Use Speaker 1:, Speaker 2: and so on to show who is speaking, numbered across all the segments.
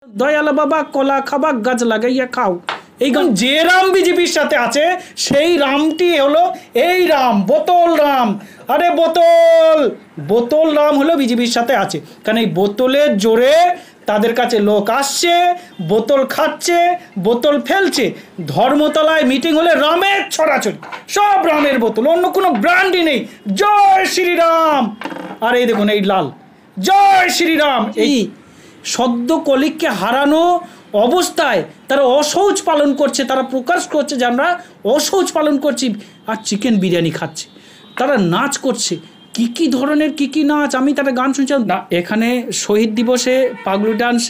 Speaker 1: দয়াল বাবা কলা খাবা গাছ লাগাইয়া খাও। এই যে রাম বিজেপির সাথে আছে সেই রামটি হলো এই রাম, বোতল রাম। আরে বোতল রাম হলো বিজেপির সাথে আছে, কারণ এই বোতলের জোরে তাদের কাছে লোক আসছে, বোতল খাচ্ছে, বোতল ফেলছে। ধর্মতলায় মিটিং হলে রামের ছড়াছড়ি, সব রামের বোতল, অন্য কোনো ব্র্যান্ডই নেই। জয় শ্রীরাম। আর এই দেখুন এই লাল, জয় শ্রীরাম। এই সদ্য কলিগকে হারানো অবস্থায় তারা অসহজ পালন করছে, তারা প্রকাশ করছে যে আমরা অসহজ পালন করছি, আর চিকেন বিরিয়ানি খাচ্ছে, তারা নাচ করছে। কী ধরনের কী নাচ, আমি তারা গান শুনছিলাম না। এখানে শহীদ দিবসে পাগলু ডান্স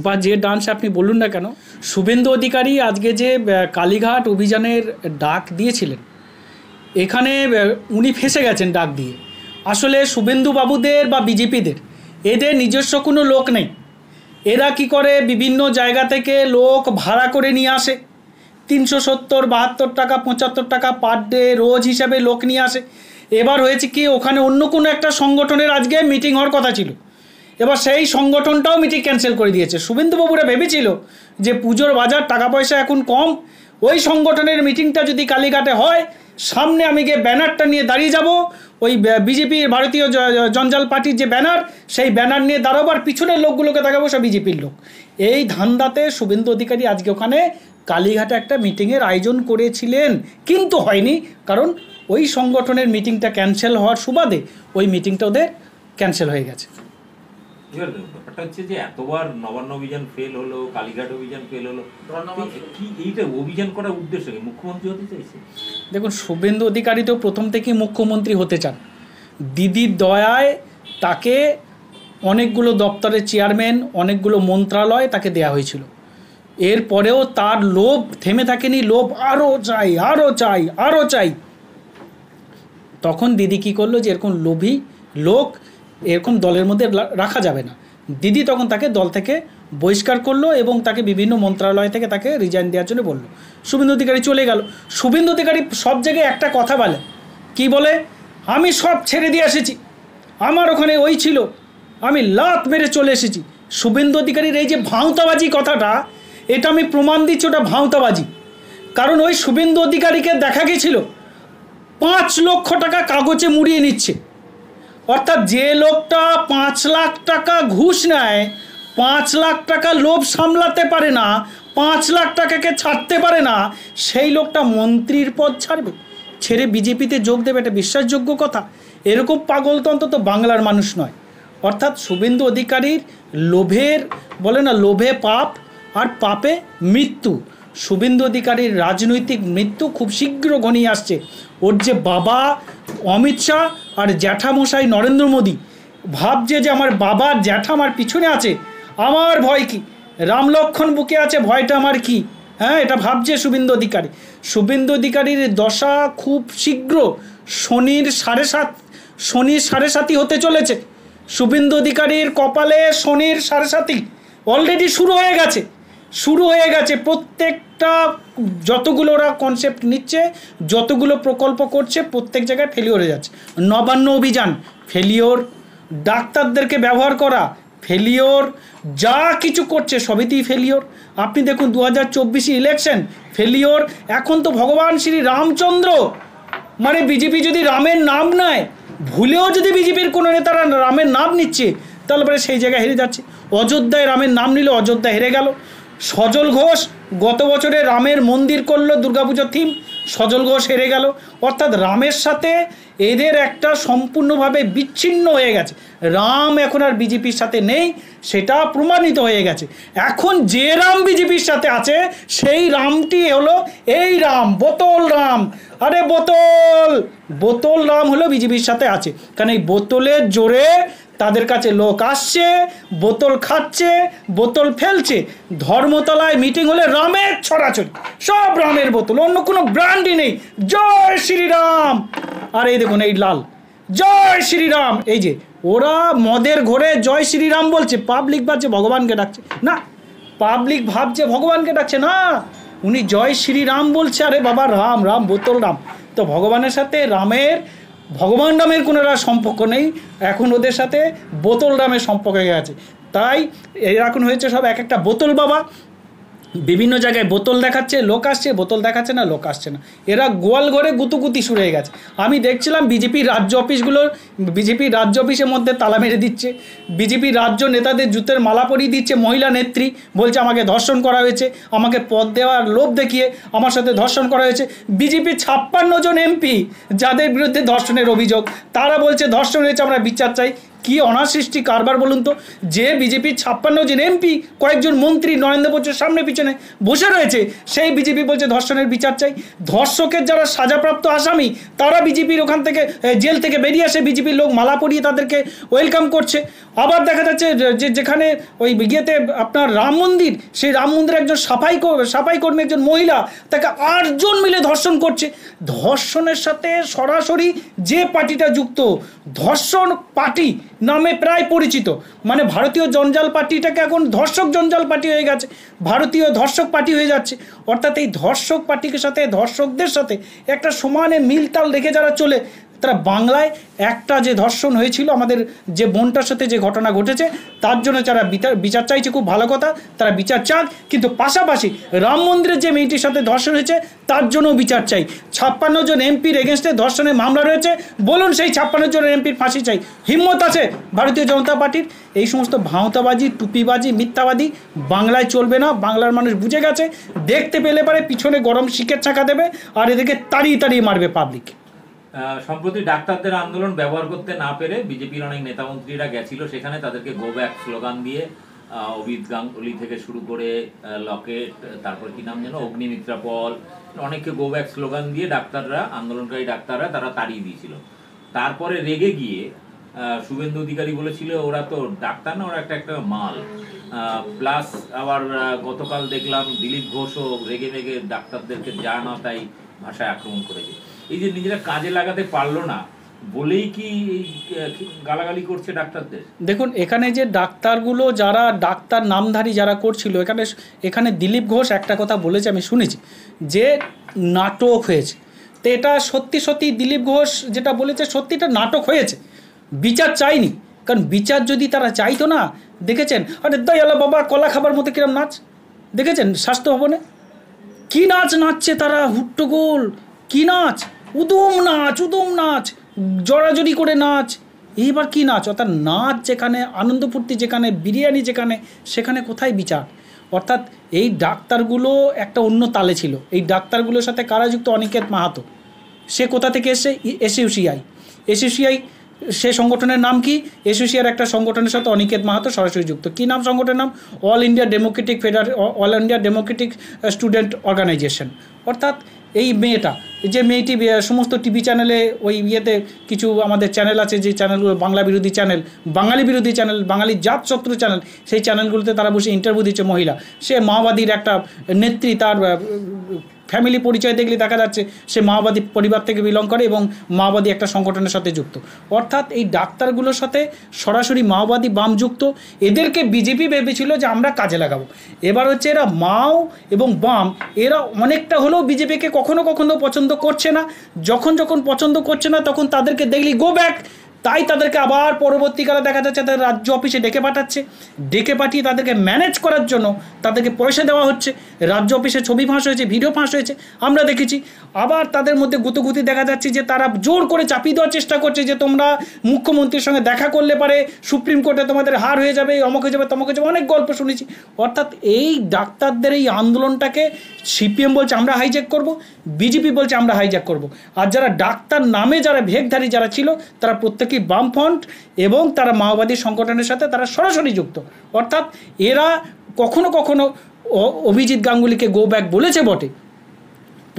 Speaker 1: বা যে ডান্স আপনি বলুন না কেন, শুভেন্দু অধিকারী আজকে যে কালীঘাট অভিযানের ডাক দিয়েছিলেন, এখানে উনি ফেঁসে গেছেন ডাক দিয়ে। আসলে শুভেন্দু বাবুদের বা বিজেপিদের এদের নিজস্ব কোনো লোক নেই। এরা কি করে, বিভিন্ন জায়গা থেকে লোক ভাড়া করে নিয়ে আসে, 370, 72 টাকা, 75 টাকা পার ডে রোজ হিসাবে লোক নিয়ে আসে। এবার হয়েছে কি, ওখানে অন্য কোনো একটা সংগঠনের আজকে মিটিং হওয়ার কথা ছিল, এবার সেই সংগঠনটাও মিটিং ক্যান্সেল করে দিয়েছে। শুভেন্দুবাবুরা ভেবেছিল যে পুজোর বাজার, টাকা পয়সা এখন কম, ওই সংগঠনের মিটিংটা যদি কালীঘাটে হয়, সামনে আমি গিয়ে ব্যানারটা নিয়ে দাঁড়িয়ে যাব, ওই বিজেপির ভারতীয় জঞ্জাল পার্টির যে ব্যানার, সেই ব্যানার নিয়ে দাঁড়াবো, আর পিছনের লোকগুলোকে দেখাবো সব বিজেপির লোক। এই ধান্দাতে শুভেন্দু অধিকারী আজকে ওখানে কালীঘাটে একটা মিটিংয়ের আয়োজন করেছিলেন, কিন্তু হয়নি, কারণ ওই সংগঠনের মিটিংটা ক্যান্সেল হওয়ার সুবাদে ওই মিটিংটা ওদের ক্যান্সেল হয়ে গেছে।
Speaker 2: ব্যাপারটা হচ্ছে যে এতবার নবান্ন অভিযান ফেল হলো, কালীঘাট অভিযান ফেল হলো, কি এইটা অভিযান করার উদ্দেশ্য কি? মুখ্যমন্ত্রী হতে চাইছে?
Speaker 1: দেখুন, শুভেন্দু অধিকারী তো প্রথম থেকেই মুখ্যমন্ত্রী হতে চান। দিদির দয়ায় তাকে অনেকগুলো দপ্তরের চেয়ারম্যান, অনেকগুলো মন্ত্রণালয় তাকে দেয়া হয়েছিল। এরপরেও তার লোভ থেমে থাকেনি, লোভ আরও চাই, আরও চাই, আরও চাই। তখন দিদি কী করলো, যে এরকম লোভী লোক এরকম দলের মধ্যে রাখা যাবে না। দিদি তখন তাকে দল থেকে বহিষ্কার করলো এবং তাকে বিভিন্ন মন্ত্রণালয় থেকে তাকে রিজাইন দেওয়ার জন্য বললো। শুভেন্দু অধিকারী চলে গেল। শুভেন্দু অধিকারী সব জায়গায় একটা কথা বলে, কি বলে, আমি সব ছেড়ে দিয়ে এসেছি, আমার ওখানে ওই ছিল, আমি লাত মেরে চলে এসেছি। শুভেন্দু অধিকারীর এই যে ভাঁওতাবাজি কথাটা, এটা আমি প্রমাণ দিচ্ছি ওটা ভাঁওতাবাজি। কারণ ওই শুভেন্দু অধিকারীকে দেখা গেছিল 5 লক্ষ টাকা কাগজে মুড়িয়ে নিচ্ছে। অর্থাৎ যে লোকটা 5 লাখ টাকা ঘুষ নেয়, 5 লাখ টাকা লোভ সামলাতে পারে না, 5 লাখ টাকাকে ছাড়তে পারে না, সেই লোকটা মন্ত্রীর পদ ছাড়বে, ছেড়ে বিজেপিতে যোগ দেবে? এটা বিশ্বাসযোগ্য কথা? এরকম পাগল তো অন্তত বাংলার মানুষ নয়। অর্থাৎ শুভেন্দু অধিকারীর লোভের, বলে না, লোভে পাপ আর পাপে মৃত্যু। শুভেন্দু অধিকারীর রাজনৈতিক মৃত্যু খুব শীঘ্র ঘনিয়ে আসছে। ওর যে বাবা অমিত শাহ আর জ্যাঠামশাই নরেন্দ্র মোদী ভাবছে যে আমার বাবা জ্যাঠা আমার পিছনে আছে, আমার ভয় কি, রাম লক্ষ্মণ বুকে আছে, ভয়টা আমার কি? হ্যাঁ, এটা ভাবছে শুভেন্দু অধিকারী। শুভেন্দু অধিকারীর দশা খুব শীঘ্র শনির 7.5 হতে চলেছে। শুভেন্দু অধিকারীর কপালে শনির 7.5 অলরেডি শুরু হয়ে গেছে। প্রত্যেকটা যতগুলো ওরা কনসেপ্ট নিচ্ছে, যতগুলো প্রকল্প করছে, প্রত্যেক জায়গায় ফেলিওর হয়ে যাচ্ছে। নবান্ন অভিযান ফেলিওর, ডাক্তারদেরকে ব্যবহার করা ফেলিওর, যা কিছু করছে সবেতেই ফেলিওর। আপনি দেখুন 2024 ইলেকশন ফেলিওর। এখন তো ভগবান শ্রী রামচন্দ্র, মানে বিজেপি যদি রামের নাম নেয়, ভুলেও যদি বিজেপির কোনো নেতারা রামের নাম নিচ্ছে, তাহলে পরে সেই জায়গায় হেরে যাচ্ছে। অযোধ্যায় রামের নাম নিল, অযোধ্যা হেরে গেল। সজল ঘোষ গত বছরে রামের মন্দির করলো, দুর্গাপুজোর থিম, সজল ঘোষ হেরে গেল। অর্থাৎ রামের সাথে এদের একটা সম্পূর্ণভাবে বিচ্ছিন্ন হয়ে গেছে। রাম এখন আর বিজেপির সাথে নেই, সেটা প্রমাণিত হয়ে গেছে। এখন যে রাম বিজেপির সাথে আছে সেই রামটি হলো এই রাম, বোতল রাম। আরে বোতল রাম হলো বিজেপির সাথে আছে, কারণ এই বোতলের জোরে তাদের কাছে লোক আসছে, বোতল খাচ্ছে, বোতল ফেলছে। ধর্মতলায় মিটিং হলে রামের ছড়াছড়ি, সব রামের বোতল, অন্য কোনো ব্র্যান্ডই নেই। জয় শ্রীরাম। আর এই দেখুন এই লাল, জয় শ্রীরাম। এই যে ওরা মদের ঘরে জয় শ্রীরাম বলছে, পাবলিক ভাবছে ভগবানকে ডাকছে না, পাবলিক ভাবছে ভগবানকে ডাকছে না, উনি জয় শ্রীরাম বলছে। আরে বাবা, রাম রাম, বোতল রাম। তো ভগবানের সাথে ভগবান রামের কোনো সম্পর্ক নেই, এখন ওদের সাথে বোতল রামের সম্পর্ক হয়ে গেছে। তাই এরা এখন হয়েছে সব এক একটা বোতল বাবা, বিভিন্ন জায়গায় বোতল দেখাচ্ছে, লোক আসছে, বোতল দেখাচ্ছে না, লোক আসছে না। এরা গোয়াল ঘরে গুতুগুতি শুরু হয়ে গেছে। আমি দেখছিলাম বিজেপির রাজ্য অফিসের মধ্যে তালা মেরে দিচ্ছে, বিজেপির রাজ্য নেতাদের জুতের মালা পরিয়ে দিচ্ছে মহিলা নেত্রী, বলছে আমাকে ধর্ষণ করা হয়েছে, আমাকে পদ দেওয়ার লোভ দেখিয়ে আমার সাথে ধর্ষণ করা হয়েছে। বিজেপির 56 জন এমপি যাদের বিরুদ্ধে ধর্ষণের অভিযোগ, তারা বলছে ধর্ষণ হয়েছে, আমরা বিচার চাই। কি অনাসৃষ্টি কারবার বলুন তো, যে বিজেপির 56 জন এমপি, কয়েকজন মন্ত্রী নরেন্দ্র মোদীর সামনে পিছনে বসে রয়েছে, সেই বিজেপি বলছে ধর্ষণের বিচার চাই। ধর্ষকের যারা সাজাপ্রাপ্ত আসামি, তারা বিজেপির ওখান থেকে জেল থেকে বেরিয়ে আসে, বিজেপির লোক মালা পরিয়ে তাদেরকে ওয়েলকাম করছে। আবার দেখা যাচ্ছে যে যেখানে ওই ইয়েতে আপনার রাম মন্দির, সেই রাম মন্দিরে একজন সাফাই কর্মী, একজন মহিলা, তাকে 8 জন মিলে ধর্ষণ করছে। ধর্ষণের সাথে সরাসরি যে পার্টিটা যুক্ত, ধর্ষণ পার্টি নামে প্রায় পরিচিত, মানে ভারতীয় জঞ্জাল পার্টিটাকে এখন ধর্ষক জঞ্জাল পার্টি হয়ে গেছে, ভারতীয় ধর্ষক পার্টি হয়ে যাচ্ছে। অর্থাৎ এই ধর্ষক পার্টির সাথে, ধর্ষকদের সাথে একটা সমানে মিলতাল রেখে যারা চলে, তারা বাংলায় একটা যে ধর্ষণ হয়েছিল আমাদের যে বোনটার সাথে যে ঘটনা ঘটেছে, তার জন্য যারা বিচার চাইছে, খুব ভালো কথা, তারা বিচার চাক, কিন্তু পাশাপাশি রাম মন্দিরের যে মেয়েটির সাথে ধর্ষণ হয়েছে তার জন্যও বিচার চাই। 56 জন এমপির এগেনস্টে ধর্ষণের মামলা রয়েছে, বলুন সেই 56 জন এমপির ফাঁসি চাই। হিম্মত আছে ভারতীয় জনতা পার্টির? এই সমস্ত ভাঁওতাবাজি, টুপিবাজি, মিথ্যাবাদী বাংলায় চলবে না। বাংলার মানুষ বুঝে গেছে, দেখতে পেলে পারে পিছনে গরম শিকের চাকা দেবে, আর এদিকে তাড়িয়ে মারবে পাবলিক।
Speaker 2: সম্প্রতি ডাক্তারদের আন্দোলন ব্যবহার করতে না পেরে বিজেপির অনেক নেতামন্ত্রীরা গেছিল সেখানে, তাদেরকে গো ব্যাক স্লোগান দিয়ে অভিত গাঙ্গুলি থেকে শুরু করে লকেট, তারপর কি নাম যেন, অগ্নিমিত্রা পল, অনেককে গো ব্যাক স্লোগান দিয়ে আন্দোলনকারী ডাক্তাররা তারা তাড়িয়ে দিয়েছিল। তারপরে রেগে গিয়ে শুভেন্দু অধিকারী বলেছিল ওরা তো ডাক্তার না, ওরা একটা মাল। প্লাস আবার গতকাল দেখলাম দিলীপ ঘোষও রেগে ডাক্তারদেরকে যা না তাই ভাষায় আক্রমণ করেছে। এই যে নিজেরা কাজে লাগাতে পারলো না বলেই কি গালাগালি করছে ডাক্তারদের?
Speaker 1: দেখুন, এখানে যে ডাক্তারগুলো, যারা ডাক্তার নামধারী যারা করছিল, এখানে দিলীপ ঘোষ একটা কথা বলেছে, আমি শুনেছি, যে নাটক হয়েছে। তো এটা সত্যি দিলীপ ঘোষ যেটা বলেছে, সত্যিটা নাটক হয়েছে, বিচার চাইনি। কারণ বিচার যদি তারা চাইতো না, দেখেছেন আরে দয়ালা বাবা কলা খাবার মতো কিরম নাচ দেখেছেন স্বাস্থ্য ভবনে, কি নাচছে তারা, হুট্টগোল, কি নাচ, উদম নাচ, জড়াজড়ি করে নাচ। এইবার কি নাচ? অর্থাৎ নাচ যেখানে, আনন্দ ফুর্তি যেখানে, বিরিয়ানি যেখানে, সেখানে কোথায় বিচার? অর্থাৎ এই ডাক্তারগুলো একটা অন্য তালে ছিল। এই ডাক্তারগুলোর সাথে কারা যুক্ত? অনিকেত মাহাতো। সে কোথা থেকে এসছে? এসইউসিআই সে সংগঠনের নাম কি? এসোসিয়ার একটা সংগঠনের সাথে অনিকেত মাহাতো সরাসরি যুক্ত। কী নাম সংগঠনের নাম? All India democratic student organisation. অর্থাৎ এই মেয়েটি সমস্ত টিভি চ্যানেলে, ওই ইয়েতে কিছু আমাদের চ্যানেল আছে, যে চ্যানেলগুলো বাংলা বিরোধী চ্যানেল, বাঙালি বিরোধী চ্যানেল, বাঙালি জাত শত্রু চ্যানেল, সেই চ্যানেলগুলোতে তারা বসে ইন্টারভিউ দিচ্ছে মহিলা। সে মাওবাদীর একটা নেত্রী, তার ফ্যামিলি পরিচয় দেখলে দেখা যাচ্ছে সে মাওবাদী পরিবার থেকে বিলং করে এবং মাওবাদী একটা সংগঠনের সাথে যুক্ত। অর্থাৎ এই ডাক্তারগুলোর সাথে সরাসরি মাওবাদী বাম যুক্ত। এদেরকে বিজেপি ভেবেছিল যে আমরা কাজে লাগাবো। এবার হচ্ছে এরা মাও এবং বাম, এরা অনেকটা হলেও বিজেপিকে কখনো পছন্দ করছে না। যখন পছন্দ করছে না, তখন তাদেরকে দেখলি গো ব্যাক। তাই তাদেরকে আবার পরবর্তীকালে দেখা যাচ্ছে তাদের রাজ্য অফিসে ডেকে পাঠিয়ে তাদেরকে ম্যানেজ করার জন্য তাদেরকে পয়সা দেওয়া হচ্ছে। রাজ্য অফিসে ছবি ফাঁস হয়েছে, ভিডিও ফাঁস হয়েছে, আমরা দেখেছি। আবার তাদের মধ্যে গুতগুতি দেখা যাচ্ছে যে তারা জোর করে চাপিয়ে দেওয়ার চেষ্টা করছে যে তোমরা মুখ্যমন্ত্রীর সঙ্গে দেখা করলে পারে সুপ্রিম কোর্টে তোমাদের হার হয়ে যাবে, অমক হয়ে যাবে, তমক হয়ে যাবে, অনেক গল্প শুনেছি। অর্থাৎ এই ডাক্তারদের এই আন্দোলনটাকে সিপিএম বলছে আমরা হাইজ্যাক করব, বিজেপি বলছে আমরা হাইজ্যাক করব। আর যারা ডাক্তার নামে যারা ভেগধারী যারা ছিল, তারা প্রত্যেকেই বামফ্রন্ট এবং তারা মাওবাদী সংগঠনের সাথে তারা সরাসরি যুক্ত। অর্থাৎ এরা কখনো অভিজিৎ গাঙ্গুলিকে গো ব্যাক বলেছে বটে,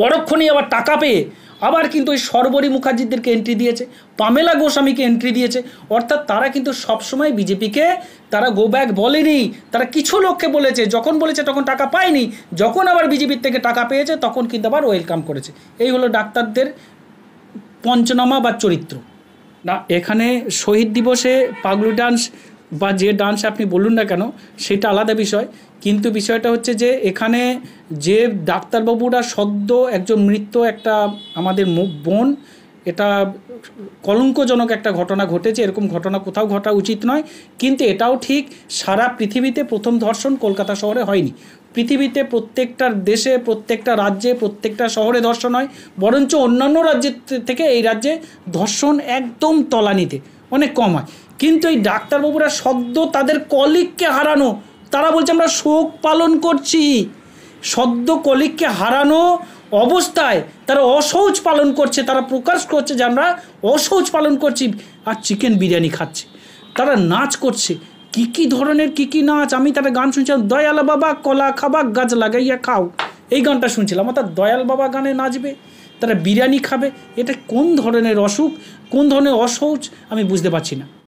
Speaker 1: পরক্ষণেই আবার টাকা পেয়ে আবার কিন্তু ওই সর্বরী মুখার্জিদেরকে এন্ট্রি দিয়েছে, পামেলা গোস্বামীকে এন্ট্রি দিয়েছে। অর্থাৎ তারা কিন্তু সবসময় বিজেপিকে তারা গো ব্যাক বলেনি, তারা কিছু লোককে বলেছে, যখন বলেছে তখন টাকা পায়নি, যখন আবার বিজেপির থেকে টাকা পেয়েছে তখন কিন্তু আবার ওয়েলকাম করেছে। এই হলো ডাক্তারদের পঞ্চনামা বা চরিত্র। না, এখানে শহীদ দিবসে পাগলু ডান্স বা যে ডান্স আপনি বলুন না কেন, সেটা আলাদা বিষয়। কিন্তু বিষয়টা হচ্ছে যে এখানে যে ডাক্তারবাবুরা সদ্য একজন মৃত একটা আমাদের বোন এটা কলঙ্কজনক একটা ঘটনা ঘটেছে, এরকম ঘটনা কোথাও ঘটা উচিত নয়। কিন্তু এটাও ঠিক, সারা পৃথিবীতে প্রথম ধর্ষণ কলকাতা শহরে হয়নি। পৃথিবীতে প্রত্যেকটা দেশে, প্রত্যেকটা রাজ্যে, প্রত্যেকটা শহরে ধর্ষণ হয়, বরঞ্চ অন্যান্য রাজ্যের থেকে এই রাজ্যে ধর্ষণ একদম তলানিতে, অনেক কম হয়। কিন্তু এই ডাক্তারবাবুরা সদ্য তাদের কলিগকে হারানো, তারা বলছে আমরা শোক পালন করছি। সদ্য কলিগকে হারানো অবস্থায় তারা অশৌচ পালন করছে, তারা প্রকাশ করছে যে আমরা অশৌচ পালন করছি, আর চিকেন বিরিয়ানি খাচ্ছে। তারা নাচ করছে, কী ধরনের কী নাচ। আমি তারা গান শুনছিলাম, দয়াল বাবা কলা খাবা গাছ লাগাইয়া খাও, এই গানটা শুনছিলাম। অর্থাৎ দয়াল বাবা গানে নাচবে, তারা বিরিয়ানি খাবে। এটা কোন ধরনের অসুখ, কোন ধরনের অশৌচ, আমি বুঝতে পারছি না।